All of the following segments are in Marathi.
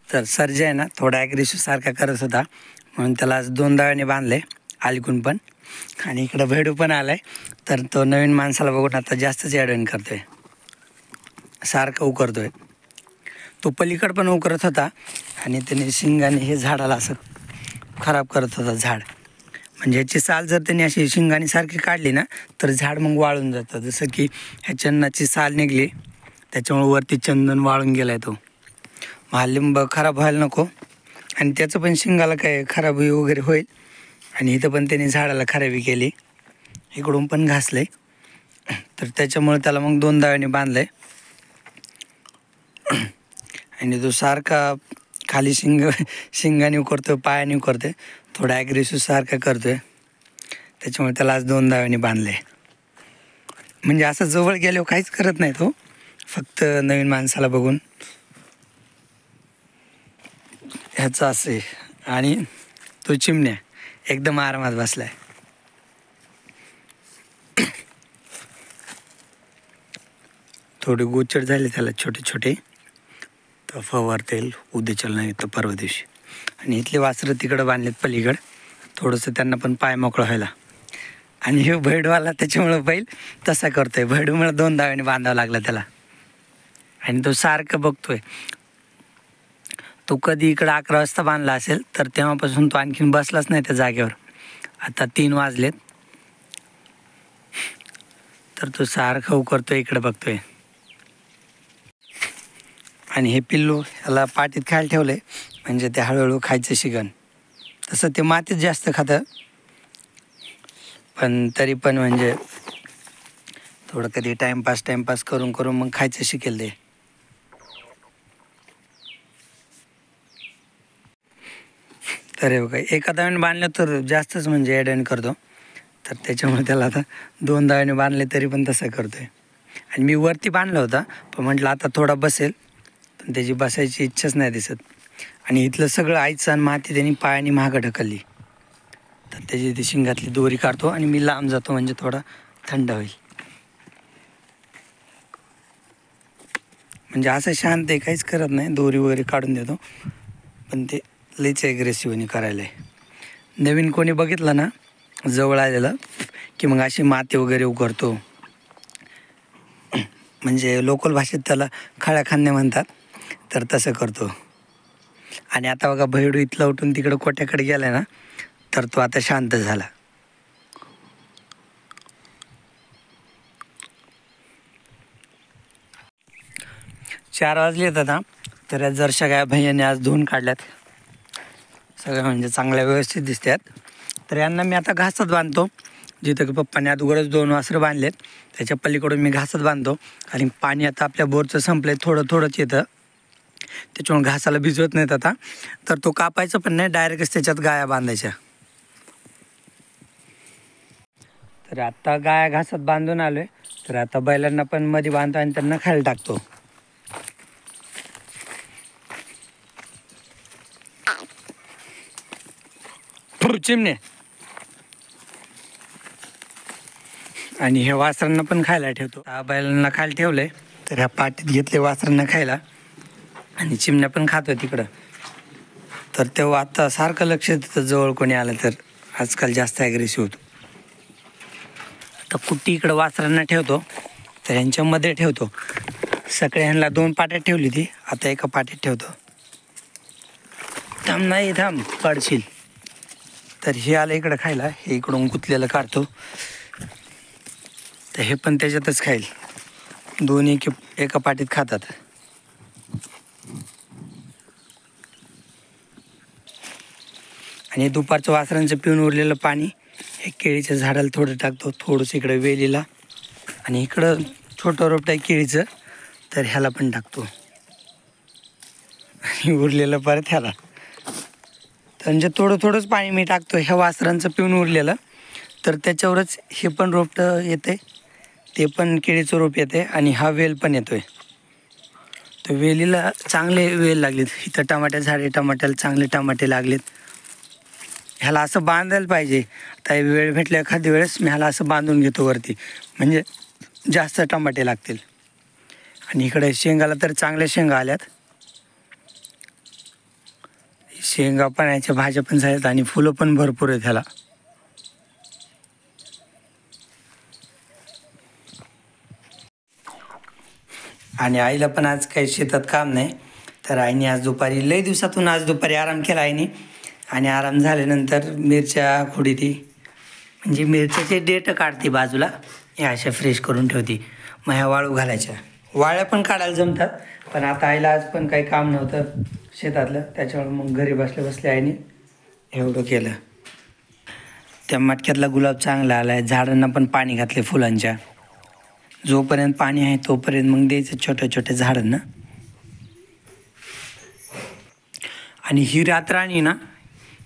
तर सर्जा आहे ना थोडा ॲग्रेसिव्ह सारखा करत होता, म्हणून त्याला आज 2 दाव्याने बांधले अलीकून पण. आणि इकडं भैडू पण आला आहे, तर तो नवीन माणसाला बघून आता जास्तच ॲडवण करतो आहे, सारखं उकरतो आहे. तो पलीकडं पण उकरत होता आणि त्याने शिंगाने हे झाडाला असं खराब करत होता झाड. म्हणजे ह्याची साल जर त्यांनी अशी शिंगाने सारखी काढली ना तर झाड मग वाळून जातं. जसं की ह्या चंदनाची साल निघली त्याच्यामुळे वरती चंदन वाळून गेला आहे. तो हा लिंब खराब व्हायला नको आणि त्याचं पण शिंगाला काय खराबी वगैरे होईल. आणि इथं पण त्यांनी झाडाला खराबी केली, इकडून पण घासले, तर त्याच्यामुळे त्याला मग 2 दाव्याने बांधलं आहे. आणि तो सारखा खाली शिंगाने उकरतो, पायाने उकरतो, थोडा ॲग्रेसिव्ह सारखा करतो आहे. त्याच्यामुळे त्याला आज 2 दाव्याने बांधले. म्हणजे असं जवळ गेल्यावर काहीच करत नाही तो, फक्त नवीन माणसाला बघून ह्याचं असं आहे. आणि तो चिमण्या एकदम आरामात बसला आहे. थोडे गोचर झाले त्याला छोटे छोटे, तर फवारतील उद्याच्याला नाही तर परवा दिवशी. आणि इथले वासरं तिकडं बांधलेत पलीकडं, थोडंसं त्यांना पण पाय मोकळं व्हायला. आणि हे भैडूवाला त्याच्यामुळं बैल तसा करतोय, भैडूमुळं 2 दाव्याने बांधावं लागलं त्याला. आणि तो सारखं बघतोय. तो कधी इकडं 11 वाजता बांधला असेल तर तेव्हापासून तो आणखीन बसलाच नाही त्या जागेवर. आता 3 वाजलेत, तर तो सारखं उकरतोय, इकडं बघतोय. आणि हे पिल्लू ह्याला पाटीत खायला ठेवलं आहे, म्हणजे ते हळूहळू खायचं शिकन. तसं ते मातीत जास्त खातं, पण तरी पण म्हणजे थोडं कधी टाईमपास करून करून मग खायचं शिकेल ते. तर हे बघा, एका दाव्याने बांधलं तर जास्तच म्हणजे ॲडवण करतो, तर त्याच्यामुळे त्याला आता 2 दाव्याने बांधले तरी पण तसं करतो आहे. आणि मी वरती बांधला होता, पण म्हटलं आता थोडा बसेल, पण त्याची बसायची इच्छाच नाही दिसत. आणि इथलं सगळं आईचं आणि माती त्यांनी पायाने मागं ढकलली, तर त्याची ती शिंगातली दोरी काढतो आणि मी लांब जातो, म्हणजे थोडा थंड होईल. म्हणजे असं शांत आहे, काहीच करत नाही, दोरी वगैरे काढून देतो, पण ते लईच ॲग्रेसिव्हने करायला आहे. नवीन कोणी बघितलं ना जवळ आलेलं की मग अशी माती वगैरे उकरतो, म्हणजे लोकल भाषेत त्याला खळ्या खांदे म्हणतात, तर तसं करतो. आणि आता बघा भैडू इथलं उठून तिकडं कोट्याकडे गेला ना, तर तो आता शांत झाला. चार वाजलेत आता, तर या जरशा गाय भैयाने आज धुवून काढल्यात सगळ्या, म्हणजे चांगल्या व्यवस्थित दिसतात. तर यांना मी आता घासात बांधतो, जिथं की पप्पाने अगोदरच 2 वासरं बांधलेत, त्याच्या पलीकडून मी घासात बांधतो. आणि पाणी आता आपल्या बोरचं संपलं आहे, थोडंच येतं, त्याच्यामुळे घासाला भिजवत नाहीत आता. तर तो कापायचं पण नाही, डायरेक्टच त्याच्यात गाया बांधायच्या. तर आता गाया घासात बांधून आलो आहे, तर आता बैलांना पण मध्ये बांधतो आणि त्यांना खायला टाकतो. चिमणे. आणि हे वासरांना पण खायला ठेवतो. बैलांना खायला ठेवलंय, तर ह्या पाटीत घेतले वासरांना खायला, आणि चिमण्या पण खातोय तिकडं. तर तेव्हा आता सारखं लक्ष देतं जवळ कोणी आलं तर, आजकाल जास्त ॲग्रेसिव्ह होतो. आता कुट्टी इकडं वासरांना ठेवतो, तर ह्यांच्यामध्ये ठेवतो. सगळ्या ह्यांना 2 पाट्यात ठेवली ती, आता एका पाट्यात ठेवतो. थांब, नाही थांब, पडशील. तर हे आलं इकडं खायला, हे इकडून गुंतलेलं काढतो, तर हे पण त्याच्यातच खाईल. दोन्ही एका पाटीत खातात. आणि दुपारचं वासरांचं पिऊन उरलेलं पाणी हे केळीच्या झाडाला थोडं टाकतो, थोडंसं इकडं वेलीला, आणि इकडं छोटं रोपटं आहे केळीचं, तर ह्याला पण टाकतो. आणि उरलेलं परत ह्याला. तर म्हणजे थोडंच पाणी मी टाकतो ह्या वासरांचं पिऊन उरलेलं, तर त्याच्यावरच हे पण रोपटं येते, ते पण केळीचं रोप येते, आणि हा वेल पण येतोय. तर वेलीला चांगले वेल लागलेत, इथं टमाट्या झाडे, टमाट्याला चांगले टमाटे लागलेत. ह्याला असं बांधायला पाहिजे. आता वेळ भेटल्या एखाद्या वेळेस मी ह्याला असं बांधून घेतो वरती, म्हणजे जास्त टमाटे लागतील. आणि इकडे शेंगाला तर चांगल्या शेंगा आल्यात. शेंगा पण याच्या भाज्या पण झाल्यात आणि फुलं पण भरपूर आहेत ह्याला. आणि आईला पण आज काही शेतात काम नाही, तर आईने आज दुपारी लई दिवसातून आज दुपारी आराम केला आईने. आणि आराम झाल्यानंतर मिरच्या खोडीती, म्हणजे मिरच्याचे देठ काढते बाजूला, ह्या अशा फ्रेश करून ठेवते. मग ह्या वाळू घालायच्या. वाळ्या पण काढायला जमतात, पण आता आईला आज पण काही काम नव्हतं शेतातलं, त्याच्यामुळे मग घरी बसल्या बसल्या आईने एवढं केलं. त्या मटक्यातला गुलाब चांगला आला आहे. झाडांना पण पाणी घातले फुलांच्या. जोपर्यंत पाणी आहे तोपर्यंत मग द्यायचं छोट्या छोट्या झाडांना. आणि ही रातराणी ना,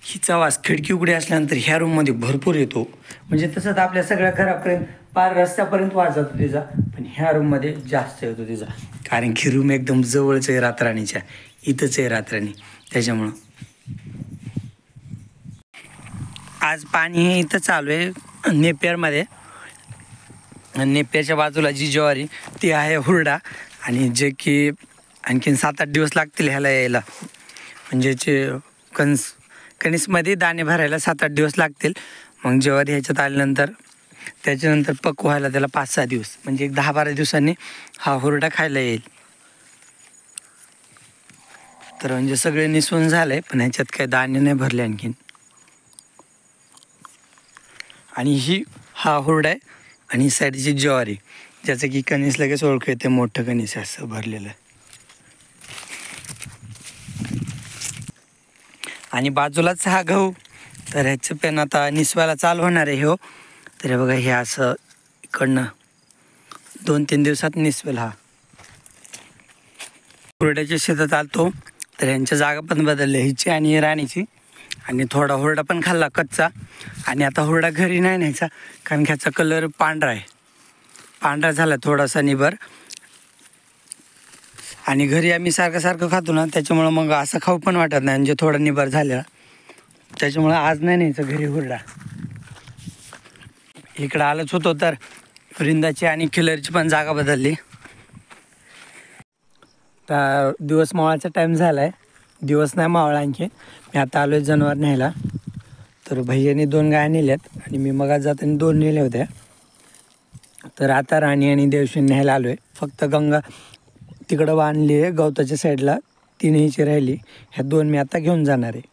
हिचा वास खिडकी उघडी असल्यानंतर ह्या रूममध्ये भरपूर येतो. म्हणजे तसंच आपल्या सगळ्या घरापर्यंत पार रस्त्यापर्यंत वास जातो तिचा, पण ह्या रूममध्ये जास्त येतो तिचा, कारण की रूम एकदम जवळच आहे रातराणीच्या, इथंच आहे रातराणी, त्याच्यामुळं. आज पाणी हे इथं चालू आहे नेपियरमध्ये. नेपियरच्या बाजूला जी ज्वारी ती आहे हुरडा, आणि जे की आणखीन 7-8 दिवस लागतील ह्याला यायला. म्हणजे जे कणीसमध्ये दाणे भरायला 7-8 दिवस लागतील. मग ज्वारी ह्याच्यात आल्यानंतर त्याच्यानंतर पक व्हायला त्याला 5-6 दिवस, म्हणजे 10-12 दिवसांनी हा हुरडा खायला येईल. तर म्हणजे सगळे निसवून झाले, पण ह्याच्यात काही दाणे नाही भरले आणखीन. आणि हा हुरडा आहे, आणि साईडची ज्वारी, ज्याचं की कणीस लगेच ओळखू येते, मोठं कणीस असं भरलेलं. आणि बाजूलाच हा गहू, तर ह्याचं पण आता निसवायला चालू होणार आहे. हो, तर हे बघा, हे असं इकडनं 2-3 दिवसात निसवेल. हा हुरड्याच्या शेतात आलतो, तर यांच्या जागा पण बदलल्या, हिची आणि राणीची. आणि थोडा हुरडा पण खाल्ला कच्चा. आणि आता हुरडा घरी नाही न्यायचा, कारण ह्याचा कलर पांढरा आहे, पांढरा झाला थोडासा निबर. आणि घरी आम्ही सारखं खातो ना, त्याच्यामुळं मग असं खाऊ पण वाटत नाही, म्हणजे थोडा निबर झालेला, त्याच्यामुळं आज नाही न्यायचं घरी हुरडा. इकडं आलंच होतो तर वृंदाची आणि खिलरची पण जागा बदलली. तर दिवस मावळाचा टाईम झाला आहे. दिवस नाही मावळा आणखी. मी आता आलो आहे जनावर न्यायला. तर भैयाने 2 गाया नेल्यात, आणि मी मग जाताना 2 नेल्या होत्या. तर आता राणी आणि देवशी न्यायला आलो आहे. फक्त गंगा तिकडं बांधली आहे गवताच्या साईडला, 3 न्यायची राहिली. ह्या 2 मी आता घेऊन जाणार आहे.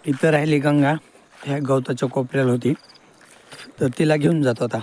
इथं राहिली गंगा, ह्या गवताच्या कोपऱ्याला होती, तर तिला घेऊन जातो आता.